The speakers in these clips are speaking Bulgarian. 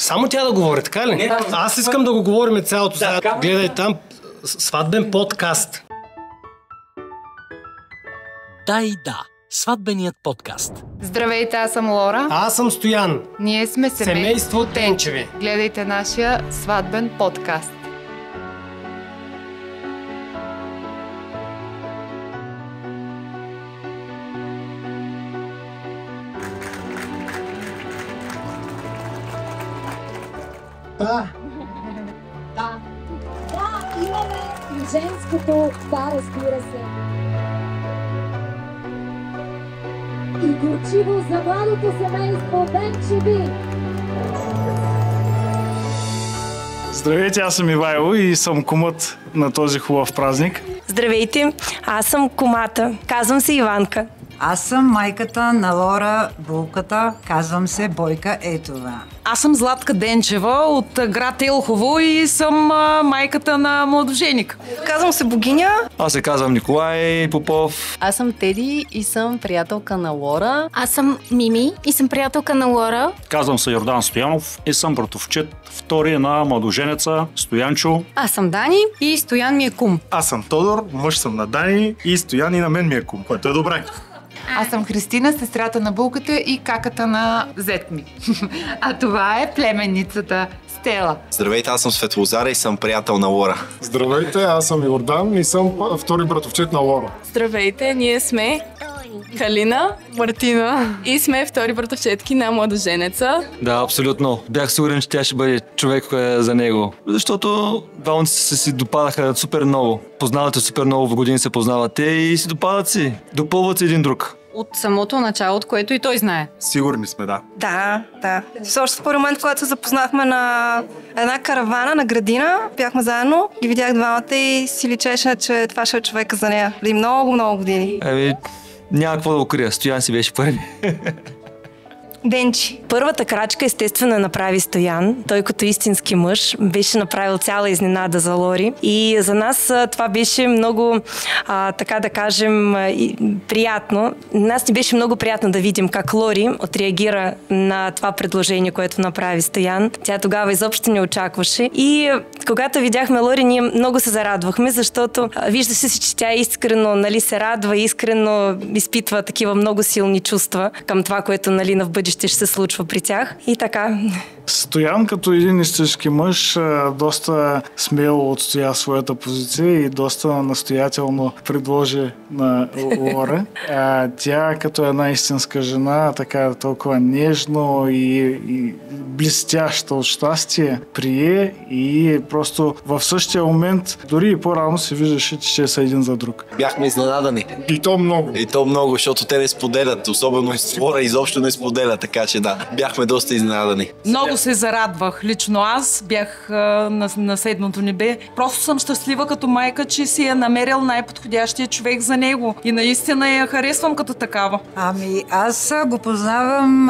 Само тя да говори, така ли? Не, Аз искам да го говорим цялото. Да, сега. Гледай там сватбен подкаст. Да и да. Сватбеният подкаст. Здравейте, аз съм Лора. Аз съм Стоян. Ние сме Семейство Тенчеви. Гледайте нашия сватбен подкаст. Да, имаме и женското, да, разбира се. И горчиво за младото семейство Тенчеви. Здравейте, аз съм Ивайло и съм кумът на този хубав празник. Здравейте, аз съм кумата. Казвам се Иванка. Аз съм майката на Лора, булката. Казвам се Бойка Етова. Аз съм Златка Денчева от град Елхово и съм майката на младоженик. Казвам се Богиня. Аз се казвам Николай Попов. Аз съм Теди и съм приятелка на Лора. Аз съм Мими и съм приятелка на Лора. Казвам се Йордан Стоянов и съм братовчет втори на младоженеца Стоянчо. Аз съм Дани и Стоян ми е кум. Аз съм Тодор, мъж съм на Дани и Стоян и на мен ми е кум, което е добре. Аз съм Христина, сестрата на булката и каката на зет ми. А това е племенницата Стела. Здравейте, аз съм Светлозар и съм приятел на Лора. Здравейте, аз съм Йордан и съм втори братовчет на Лора. Здравейте, ние сме Калина, Мартина и сме втори братовчетки на младоженеца. Да, абсолютно. Бях сигурен, че тя ще бъде човек за него. Защото двамата си допадаха супер много. Познавате супер много, в години се познавате и си допадат си. Допълват си един друг. От самото начало, от което и той знае. Сигурни сме, да. Да. Също според момент, когато се запознахме на една каравана на градина, бяхме заедно, ги видях двамата и си личеше, че това ще е човека за нея. Преди много години. Няма какво да го крия. Стоян си беше първи. Денчи. Първата крачка естествено направи Стоян. Той като истински мъж беше направил цяла изненада за Лори. И за нас това беше много, така да кажем, приятно. Нас ни беше много приятно да видим как Лори отреагира на това предложение, което направи Стоян. Тя тогава изобщо не очакваше. И когато видяхме Лори, ние много се зарадвахме, защото виждаше се, че тя искрено се радва, искрено изпитва такива много силни чувства към това, което на бъдеще ще се случва при тях. И така. Стоян като един истински мъж доста смело отстоя своята позиция и доста настоятелно предложи на Лора. Тя като една истинска жена, така толкова нежно и блестяща от щастие прие и просто в същия момент, дори и по-рано се виждаше, че ще са един за друг. Бяхме изненадани. И то много, защото те не споделят, особено и Лора изобщо не споделя, така че да, бяхме доста изненадани. Много се зарадвах. Лично аз бях на седмото небе. Просто съм щастлива като майка, че си е намерил най-подходящия човек за него. И наистина я харесвам като такава. Аз го познавам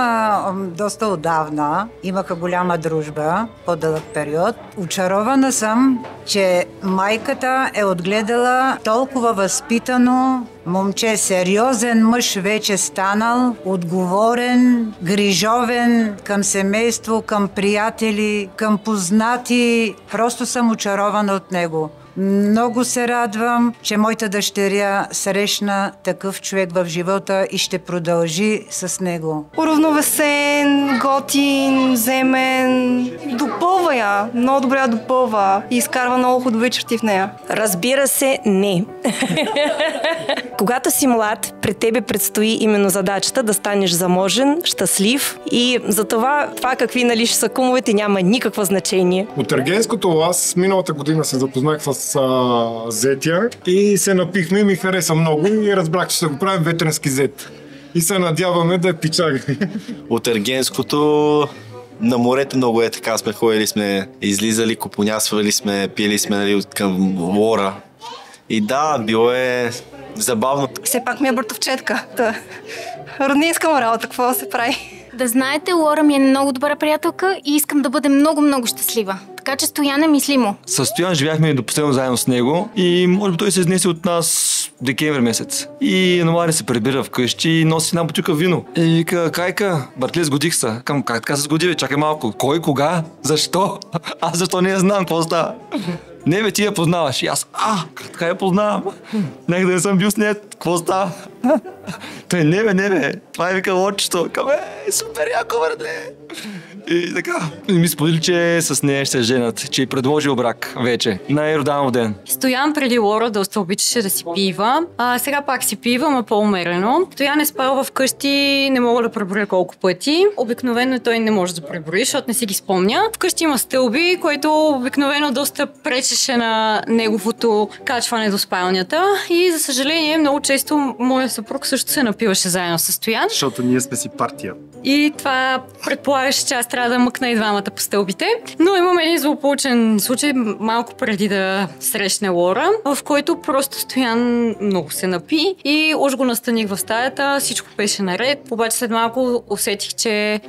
доста отдавна. Имаха голяма дружба, по-дълъг период. Очарована съм, че майката е отгледала толкова възпитано момче, сериозен мъж вече станал, отговорен, грижовен към семейство, към приятели, към познати. Просто съм очарована от него. Много се радвам, че моята дъщеря срещна такъв човек в живота и ще продължи с него. Уравновесен, готин, земен. Допълва я. Много добре я допълва. И изкарва много хубави черти в нея. Разбира се, не. Когато си млад, пред тебе предстои именно задачата да станеш заможен, щастлив и за това какви ще са кумовете няма никакво значение. От Ергенското аз миналата година се запознах с зетя и се напихме и ми хареса много и разбрах, че ще го правим ветренски зет. И се надяваме да е пичага. От Ергенското на морето много така сме ходили, сме излизали, купонясвали сме, пили сме към Лора. И да, било е забавно. Все пак ми е братовчетка. Роднинска му работа, какво се прави? Да знаете, Лора ми е много добра приятелка и искам да бъде много щастлива. Така че Стоян е мислимо. С Стоян живяхме до последно заедно с него и може би той се изнесе от нас декември месец. И януари се прибира вкъщи и носи една бутилка вино. И вика, Кайка, братле, сгодих се. Как така се сгоди, бе? Чакай малко. Кой, кога? Защо? Аз защо не я знам, какво става? Не, бе, ти я познаваш. И аз, така я познавам. Нека да не съм бил с нея, какво става? Той, не бе, това е вика лодчето. Супер яко, братле. И така, и ми сподели, че с нея ще се женат, че й предложил брак вече на Йорданов ден. Стоян преди Лора доста обичаше да си пива, сега пак си пива, но по-умерено. Стоян е спал вкъщи, не мога да преброя колко пъти. Обикновено той не може да преброи, защото не си ги спомня. Вкъщи има стълби, което обикновено доста пречеше на неговото качване до спалнята. И за съжаление, много често моя съпруг също се напиваше заедно с Стоян. Защото ние сме си партия. И това предполагаше, че аз трябва да мъкна и двамата по стълбите. Но имам един злополучен случай малко преди да срещне Лора, в който просто Стоян много се напи и уж го настаних в стаята, всичко беше наред. Обаче след малко усетих, че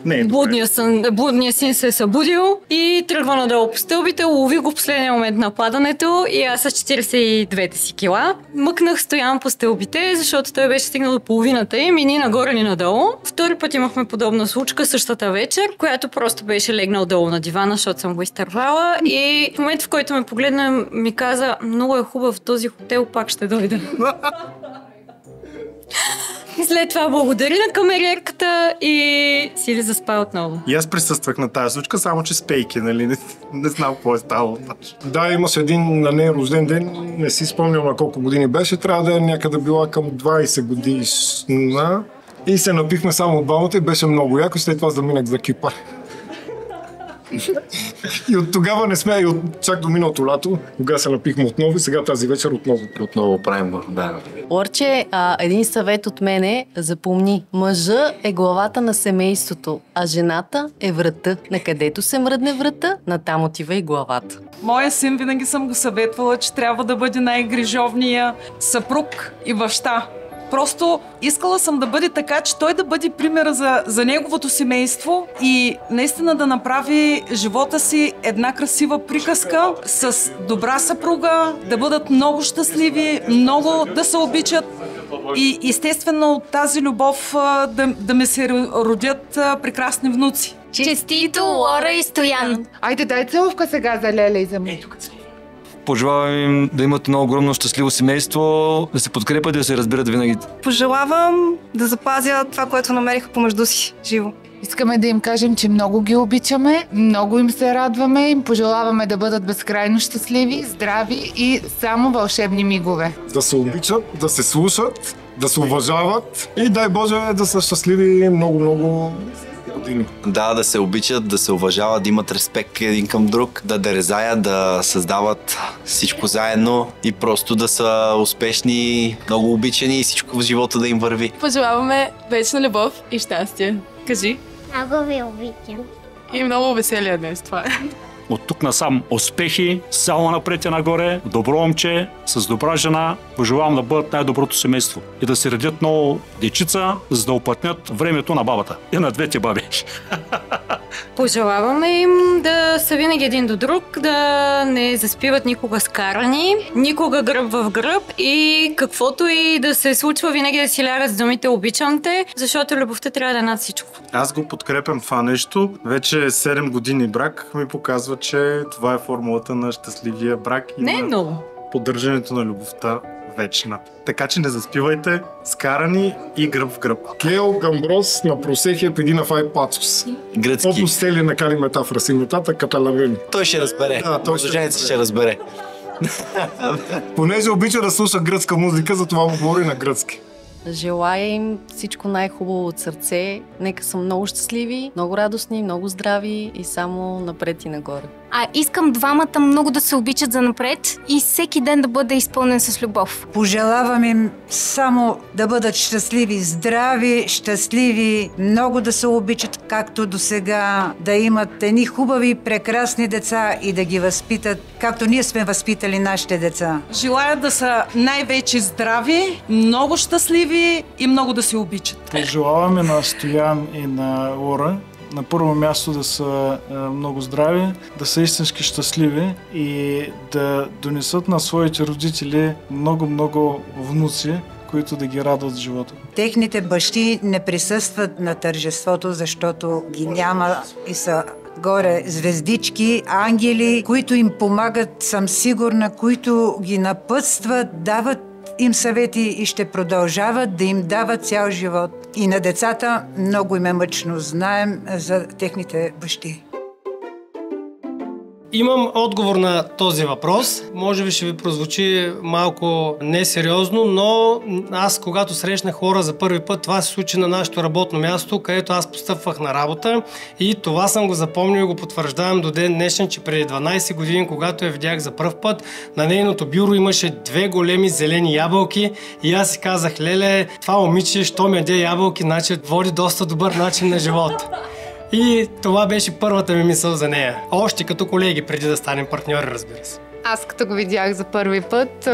блудният син се е събудил и тръгва надолу по стълбите, лови го в последния момент на падането и аз с 42-те си кила мъкнах Стоян по стълбите, защото той беше стигнал до половината им и ни нагоре, ни надолу. Втори път имахме подобна случка същата вечер, която просто беше легнал долу на дивана, защото съм го изтървала и в момента, в който ме погледна, ми каза, много е хубав този хотел, пак ще дойда. И след това благодари на камериерката и си ли заспа отново. И аз присъствах на тази случка, само че спейки, нали? Не знам какво е ставало. Да, имаше един на нея рожден ден, не си спомням на колко години беше, трябва да е някъде била към 20 годишна. И се напихме само от двамата и беше много яко, след това заминах за Кипър. И от тогава не сме, и чак до миналото лято, кога се напихме отново и сега тази вечер отново. Отново правим го, да. Орче, един съвет от мене, запомни, мъжа е главата на семейството, а жената е врата. На където се мръдне врата, натам отива и главата. Моя син винаги съм го съветвала, че трябва да бъде най-грижовния съпруг и баща. Просто искала съм да бъде така, че той да бъде примера за неговото семейство и наистина да направи живота си една красива приказка с добра съпруга, да бъдат много щастливи, много да се обичат и естествено от тази любов да ми се родят прекрасни внуци. Честито, Лора и Стоян! Айде, дай целувка сега за Леля и за Митко. Пожелавам им да имат едно огромно щастливо семейство, да се подкрепят и да се разбират винаги. Пожелавам да запазят това, което намериха помежду си живо. Искаме да им кажем, че много ги обичаме, много им се радваме, им пожелаваме да бъдат безкрайно щастливи, здрави и само вълшебни мигове. Да се обичат, да се слушат, да се уважават и дай Боже да са щастливи много години. Да се обичат, да се уважават, да имат респект един към друг, да дерезаят, да създават всичко заедно и просто да са успешни, много обичани и всичко в живота да им върви. Пожелаваме вечна любов и щастие. Кажи. Много ви обичам. И много веселие днес това е. От тук насам успехи, само напред и нагоре, добро момче, с добра жена, пожелавам да бъдат най-доброто семейство и да се родят много дечица, за да уплътнят времето на бабата и на двете баби. Пожелаваме им да са винаги един до друг, да не заспиват никога скарани, никога гръб в гръб и каквото и да се случва, винаги да си лягат с думите обичам те, защото любовта трябва да е над всичко. Аз го подкрепям това нещо. Вече 7 години брак ми показва, че това е формулата на щастливия брак и не е много. Поддържането на любовта вечна. Така че не заспивайте, скарани и гръб в гръб. Клео Гамброс на просехия педина фай пацус. Гръцки. Опус стели на кали метафора си метата каталавени. Той ще разбере. Женец ще разбере. Понеже обича да слуша гръцка музика, затова му говори на гръцки. Желая им всичко най-хубаво от сърце. Нека са много щастливи, много радостни, много здрави и само напред и нагоре. Искам двамата много да се обичат за напред и всеки ден да бъде изпълнен с любов. Пожелавам им само да бъдат щастливи, здрави, щастливи, много да се обичат както до сега, да имат едни хубави, прекрасни деца и да ги възпитат, както ние сме възпитали нашите деца. Желая да са най-вече здрави, много щастливи и много да се обичат. Пожелаваме на Стоян и на Лора на първо място да са много здрави, да са истински щастливи и да донесат на своите родители много внуци, които да ги радват в живота. Техните бащи не присъстват на тържеството, защото ги няма и са горе звездички, ангели, които им помагат, съм сигурна, които ги напътстват, дават им съвети и ще продължават да им дават цял живот. И на децата много им е мъчно. Знаем за техните бащи. Имам отговор на този въпрос. Може би ще ви прозвучи малко несериозно, но аз, когато срещнах хора за първи път, това се случи на нашето работно място, където аз постъпвах на работа и това съм го запомнил и го потвърждавам до ден днешен, че преди 12 години, когато я видях за пръв път, на нейното бюро имаше 2 големи зелени ябълки и аз си казах, леле, това момиче, що ме яде ябълки, значи води доста добър начин на живот. И това беше първата ми мисъл за нея. Още като колеги, преди да станем партньори, разбира се. Аз като го видях за първи път,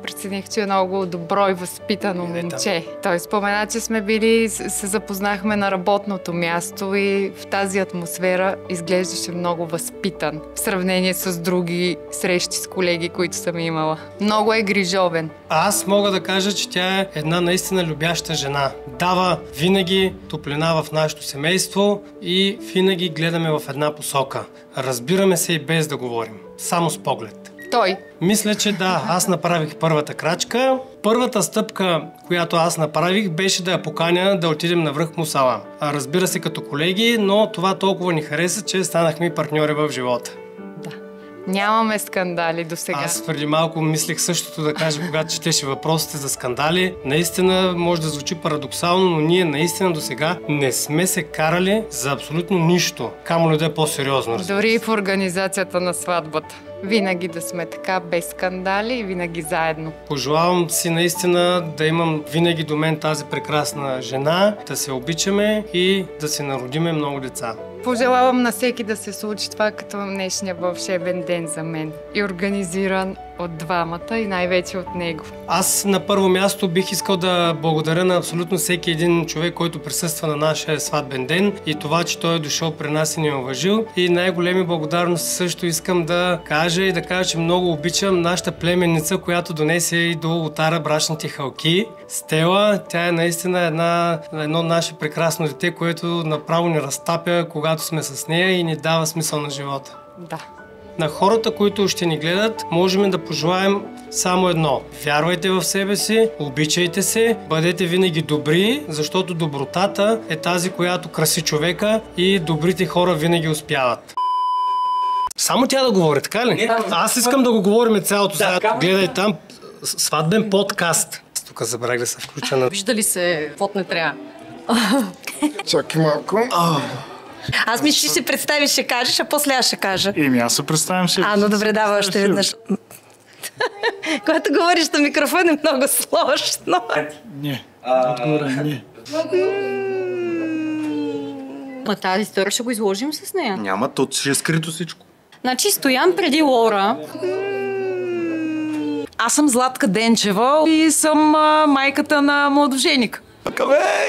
прецених, че е много добро и възпитано момче. Той спомена, че сме били, се запознахме на работното място и в тази атмосфера изглеждаше много възпитан в сравнение с други срещи с колеги, които съм имала. Много е грижовен. Аз мога да кажа, че тя е една наистина любяща жена. Дава винаги топлина в нашето семейство и винаги гледаме в една посока. Разбираме се и без да говорим. Само с поглед. Той. Мисля, че да, аз направих първата крачка. Първата стъпка, която аз направих, беше да я поканя да отидем на връх Мусала. Разбира се, като колеги, но това толкова ни хареса, че станахме партньори в живота. Нямаме скандали до сега. Аз преди малко мислех същото да кажа, когато четеше въпросите за скандали. Наистина може да звучи парадоксално, но ние наистина до сега не сме се карали за абсолютно нищо. Камо ли да е по-сериозно. Дори и в организацията на сватбата. Винаги да сме така, без скандали и винаги заедно. Пожелавам си наистина да имам винаги до мен тази прекрасна жена, да се обичаме и да се народиме много деца. Пожелавам на всеки да се случи това като днешния вълшебен ден за мен. И организиран от двамата и най-вече от него. Аз на първо място бих искал да благодаря на абсолютно всеки един човек, който присъства на нашия сватбен ден и това, че той е дошъл при нас и ни е уважил. И най-големи благодарности също искам да кажа че много обичам нашата племенница, която донесе и до ултара брачните халки. Стела, тя е наистина едно наше прекрасно дете, което направо ни разтапя, когато сме с нея и ни дава смисъл на живота. Да. На хората, които ще ни гледат, можем да пожелаем само едно. Вярвайте в себе си, обичайте се, бъдете винаги добри, защото добротата е тази, която краси човека и добрите хора винаги успяват. Само тя да говори, така ли? Аз искам да го говорим цялото. Гледай там, сватбен подкаст. Тук забравях да се включа на... Вижда ли се, каквото не трябва? Чакай малко. Аз мисля, че се представиш, ще кажеш, а после аз ще кажа. Аз се представям си. Но добре, дава още веднъж. Когато говориш на микрофон е много сложно. Не. Отгоре, не. Тази история ще го изложим с нея. Няма, то ще е скрито всичко. Значи Стоян преди Лора. Аз съм Златка Денчева и съм майката на младоженик.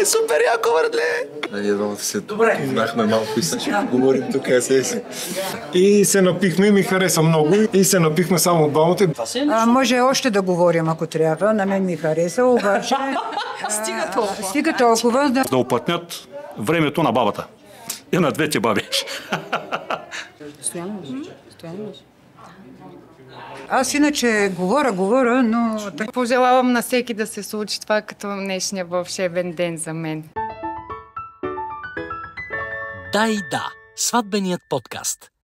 Супер яко, братле! Ние двамата се знахме малко и сега говорим тук. И се напихме и ми хареса много. И се напихме само от двамата. Може още да говорим, ако трябва. На мен ми хареса, обаче... Стига толкова. Да оплътнят времето на бабата. И на двете баби. Стоян. Аз иначе говоря, но... Пожелавам на всеки да се случи това като днешния вълшебен ден за мен. Да и да. Сватбеният подкаст.